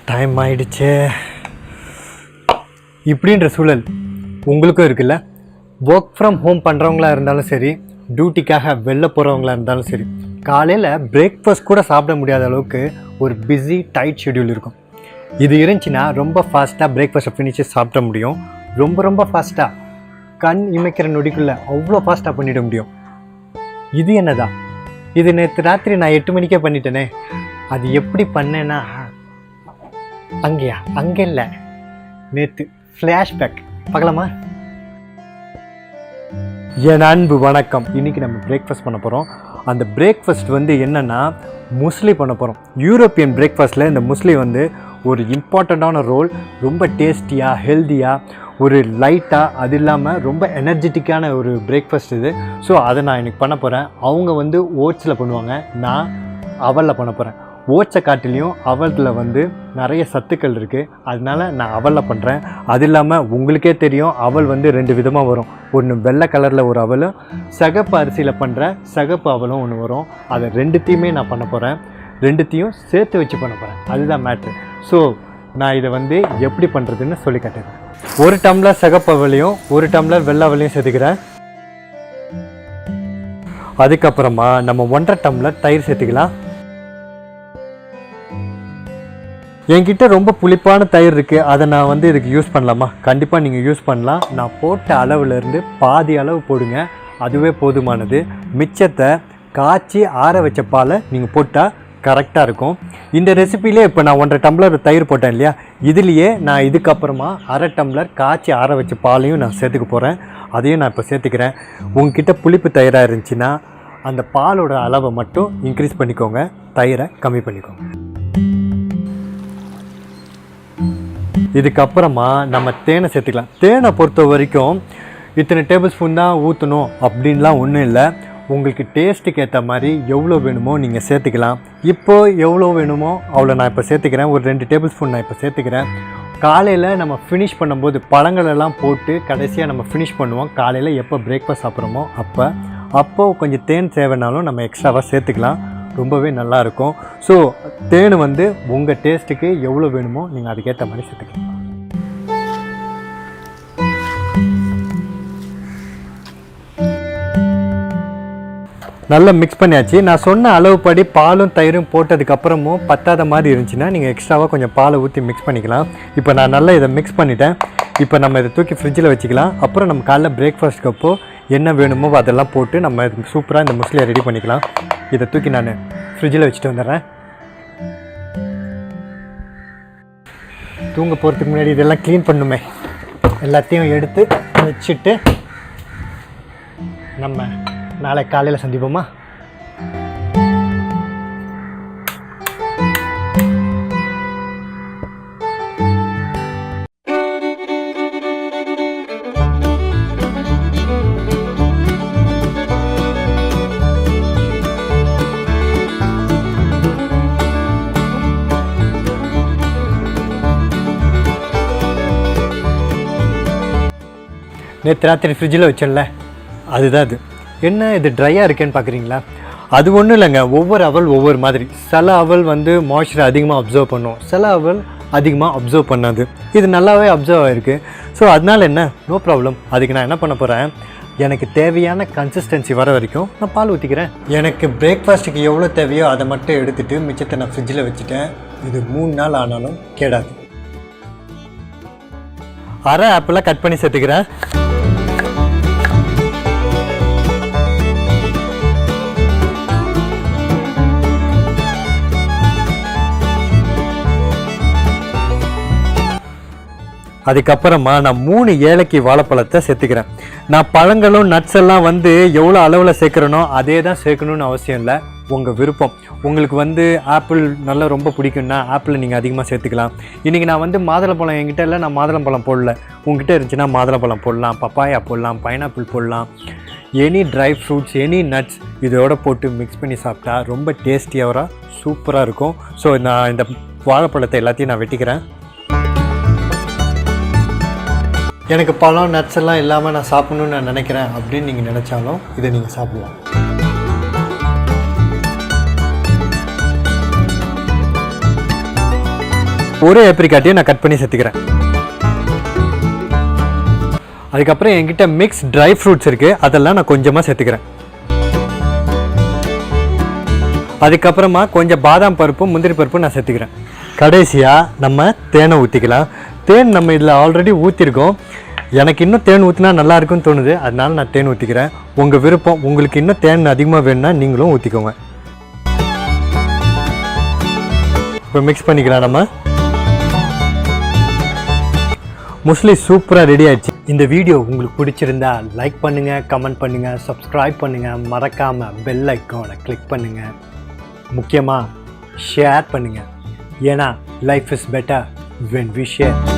Time ஆயிடுச்சு. இப்படின்ற சூழல் உங்களுக்கும் இருக்குல்ல. ஒர்க் ஃப்ரம் ஹோம் பண்ணுறவங்களா இருந்தாலும் சரி, டியூட்டிக்காக வெளில போகிறவங்களா இருந்தாலும் சரி, காலையில் பிரேக்ஃபாஸ்ட் கூட சாப்பிட முடியாத அளவுக்கு ஒரு பிஸி டைட் ஷெட்யூல் இருக்கும். இது இருந்துச்சுன்னா ரொம்ப ஃபாஸ்ட்டாக பிரேக்ஃபாஸ்ட்டை ஃபினிஷ் சாப்பிட முடியும். ரொம்ப ஃபாஸ்ட்டாக கண் இமைக்கிற நொடிக்குள்ளே அவ்வளோ ஃபாஸ்ட்டாக பண்ணிட முடியும். இது என்னதான், இது நேற்று ராத்திரி நான் 8 மணிக்கே பண்ணிட்டேனே. அது எப்படி பண்ணேன்னா, அங்கே இல்லை, நேற்று ஃப்ளாஷ்பேக் பார்க்கலாமா? என் அன்பு வணக்கம். இன்றைக்கி நம்ம பிரேக்ஃபாஸ்ட் பண்ண போகிறோம். அந்த பிரேக்ஃபாஸ்ட் என்னென்னா முஸ்லி பண்ண போகிறோம். யூரோப்பியன் பிரேக்ஃபாஸ்ட்டில் இந்த முஸ்லி ஒரு இம்பார்ட்டண்ட்டான ரோல். ரொம்ப டேஸ்டியாக, ஹெல்த்தியாக, ஒரு லைட்டாக, அது இல்லாமல் ரொம்ப எனர்ஜெட்டிக்கான ஒரு பிரேக்ஃபாஸ்ட் இது. ஸோ அதை நான் இன்றைக்கி பண்ண போகிறேன். அவங்க ஓட்ஸில் பண்ணுவாங்க, நான் அவலில் பண்ண போகிறேன். ஓட்ஸை காட்டிலையும் அவலில் நிறைய சத்துக்கள் இருக்குது, அதனால நான் அவலில் பண்ணுறேன். அது இல்லாமல் உங்களுக்கே தெரியும், அவல் 2 விதமாக வரும். ஒன்று வெள்ளை கலரில் ஒரு அவலும், சிகப்பு அரிசியில் பண்ணுற சிகப்பு அவலும் ஒன்று வரும். அதை ரெண்டுத்தையுமே நான் பண்ண போகிறேன். ரெண்டுத்தையும் சேர்த்து வச்சு பண்ண போகிறேன். அதுதான் மேட்ரு. ஸோ நான் இதை எப்படி பண்ணுறதுன்னு சொல்லி காட்டுறேன். 1 டம்ளர் சிகப்பு அவலையும் 1 டம்ளர் வெள்ளை அவலையும் சேர்த்துக்கிறேன். அதுக்கப்புறமா நம்ம 1.5 டம்ளர் தயிர் சேர்த்துக்கலாம். என்கிட்ட ரொம்ப புளிப்பான தயிர் இருக்குது, அதை நான் இதுக்கு யூஸ் பண்ணலாமா? கண்டிப்பாக நீங்கள் யூஸ் பண்ணலாம். நான் போட்ட அளவுலேருந்து பாதி அளவு போடுங்க, அதுவே போதுமானது. மிச்சத்தை காய்ச்சி ஆற வச்ச பாலை நீங்கள் போட்டால் கரெக்டாக இருக்கும். இந்த ரெசிப்பிலே இப்போ நான் 1.5 டம்ளர் தயிர் போட்டேன் இல்லையா, இதுலேயே நான் இதுக்கப்புறமா 1/2 டம்ளர் காய்ச்சி ஆற வச்ச பாலையும் நான் சேர்த்துக்க போகிறேன். அதையும் நான் இப்போ சேர்த்துக்கிறேன். உங்ககிட்ட புளிப்பு தயிராக இருந்துச்சுன்னா அந்த பாலோட அளவை மட்டும் இன்க்ரீஸ் பண்ணிக்கோங்க, தயிரை கம்மி பண்ணிக்கோங்க. இதுக்கப்புறமா நம்ம தேனை சேர்த்துக்கலாம். தேனை பொறுத்த வரைக்கும் இத்தனை டேபிள் ஸ்பூன் தான் ஊற்றணும் அப்படின்லாம் ஒன்றும் இல்லை. உங்களுக்கு டேஸ்ட்டுக்கு ஏற்ற மாதிரி எவ்வளோ வேணுமோ நீங்கள் சேர்த்துக்கலாம். இப்போது எவ்வளோ வேணுமோ அவ்வளோ நான் இப்போ சேர்த்துக்கிறேன். ஒரு 2 டேபிள் ஸ்பூன் நான் இப்போ சேர்த்துக்கிறேன். காலையில் நம்ம ஃபினிஷ் பண்ணும்போது பழங்களெல்லாம் போட்டு கடைசியாக நம்ம ஃபினிஷ் பண்ணுவோம். காலையில் எப்போ பிரேக்ஃபாஸ்ட் சாப்பிட்றோமோ அப்போ கொஞ்சம் தேன் தேவைனாலும் நம்ம எக்ஸ்ட்ராவாக சேர்த்துக்கலாம். ரொம்பவே நல்லாயிருக்கும். ஸோ தேன் உங்கள் டேஸ்ட்டுக்கு எவ்வளோ வேணுமோ நீங்கள் அதுக்கேற்ற மாதிரி சேர்த்துக்கலாம். நல்லா மிக்ஸ் பண்ணியாச்சு. நான் சொன்ன அளவுப்படி பாலும் தயிரும் போட்டதுக்கப்புறமும் பத்தாத மாதிரி இருந்துச்சுன்னா நீங்கள் எக்ஸ்ட்ராவாக கொஞ்சம் பாலை ஊற்றி மிக்ஸ் பண்ணிக்கலாம். இப்போ நான் நல்லா இதை மிக்ஸ் பண்ணிட்டேன். இப்போ நம்ம இதை தூக்கி ஃப்ரிட்ஜில் வச்சுக்கலாம். அப்புறம் நம்ம காலைல பிரேக்ஃபாஸ்ட்டுக்கு அப்போ என்ன வேணுமோ அதெல்லாம் போட்டு நம்ம சூப்பராக இந்த முஸ்லியை ரெடி பண்ணிக்கலாம். இதை தூக்கி நான் ஃப்ரிட்ஜில் வச்சுட்டு வந்துடுறேன். தூங்க போகிறதுக்கு முன்னாடி இதெல்லாம் க்ளீன் பண்ணுமே, எல்லாத்தையும் எடுத்து வச்சுட்டு நம்ம நாளை காலையில் சந்திப்போமா? நேற்று ராத்திரி ஃப்ரிட்ஜில் வச்சேன்ல, அதுதான் அது. என்ன இது ட்ரையாக இருக்கேன்னு பார்க்குறீங்களா? அது ஒன்றும் இல்லைங்க. ஒவ்வொரு அவல் ஒவ்வொரு மாதிரி. சில அவல் மாய்ஸ்சரை அதிகமாக அப்சர்வ் பண்ணும், சில அவல் அதிகமாக அப்சர்வ் பண்ணாது. இது நல்லாவே அப்சர்வ் ஆகிருக்கு. ஸோ அதனால் என்ன, நோ ப்ராப்ளம். அதுக்கு நான் என்ன பண்ண போகிறேன், எனக்கு தேவையான கன்சிஸ்டன்சி வர வரைக்கும் நான் பால் ஊற்றிக்கிறேன். எனக்கு பிரேக்ஃபாஸ்ட்டுக்கு எவ்வளோ தேவையோ அதை மட்டும் எடுத்துகிட்டு மிச்சத்தை நான் ஃப்ரிட்ஜில் வச்சுட்டேன். இது 3 நாள் ஆனாலும் கேடாது. அரை ஆப்பிளாக கட் பண்ணி சேர்த்துக்கிறேன். அதுக்கப்புறமா நான் 3 ஏலக்கி வாழைப்பழத்தை சேர்த்துக்கிறேன். நான் பழங்களும் நட்ஸ் எல்லாம் எவ்வளோ அளவில் சேர்க்குறேனோ அதே தான் சேர்க்கணுன்னு அவசியம் இல்லை, உங்கள் விருப்பம். உங்களுக்கு ஆப்பிள் நல்லா ரொம்ப பிடிக்கும்னா ஆப்பிள் நீங்கள் அதிகமாக சேர்த்துக்கலாம். இன்றைக்கி நான் மாதுளம்பழம் என்கிட்ட இல்லை, நான் மாதுளம்பழம் போடல. உங்ககிட்ட இருந்துச்சுன்னா மாதுளம்பழம் போடலாம், பப்பாயா போடலாம், பைனாப்பிள் போடலாம். Any dry fruits, any nuts இதோட போட்டு மிக்ஸ் பண்ணி சாப்பிட்டா ரொம்ப டேஸ்டியாக சூப்பராக இருக்கும். ஸோ நான் இந்த வாழைப்பழத்தை எல்லாத்தையும் நான் வெட்டிக்கிறேன். எனக்கு பழம் நட்ஸ் எல்லாம் இல்லாமல் நான் சாப்பிட்ணுன்னு நான் நினைக்கிறேன் அப்படின்னு நீங்கள் நினச்சாலும் இதை நீங்கள் சாப்பிடலாம். ஒரு ஏப்ரிக்காட்டையும் நான் கட் பண்ணி சேர்த்துக்கிறேன். அதுக்கப்புறம் என்கிட்ட மிக்ஸ் ட்ரை ஃப்ரூட்ஸ் இருக்குது, அதெல்லாம் நான் கொஞ்சமாக சேர்த்துக்கிறேன். அதுக்கப்புறமா கொஞ்சம் பாதாம் பருப்பும் முந்திரி பருப்பும் நான் சேர்த்துக்கிறேன். கடைசியாக நம்ம தேனை ஊற்றிக்கலாம். தேன் நம்ம இதில் ஆல்ரெடி ஊற்றிருக்கோம். எனக்கு இன்னும் தேன் ஊற்றினா நல்லாயிருக்குன்னு தோணுது, அதனால நான் தேன் ஊற்றிக்கிறேன். உங்கள் விருப்பம், உங்களுக்கு இன்னும் தேன் அதிகமாக வேணும்னா நீங்களும் ஊற்றிக்கோங்க. இப்போ மிக்ஸ் பண்ணிக்கலாம். நம்ம முஸ்லி சூப்பராக ரெடி ஆயிடுச்சு. இந்த வீடியோ உங்களுக்கு பிடிச்சிருந்தா லைக் பண்ணுங்கள், கமெண்ட் பண்ணுங்கள், சப்ஸ்கிரைப் பண்ணுங்கள், மறக்காமல் பெல் ஐக்கானை கிளிக் பண்ணுங்கள். முக்கியமாக ஷேர் பண்ணுங்கள். ஏன்னா life is better when we share.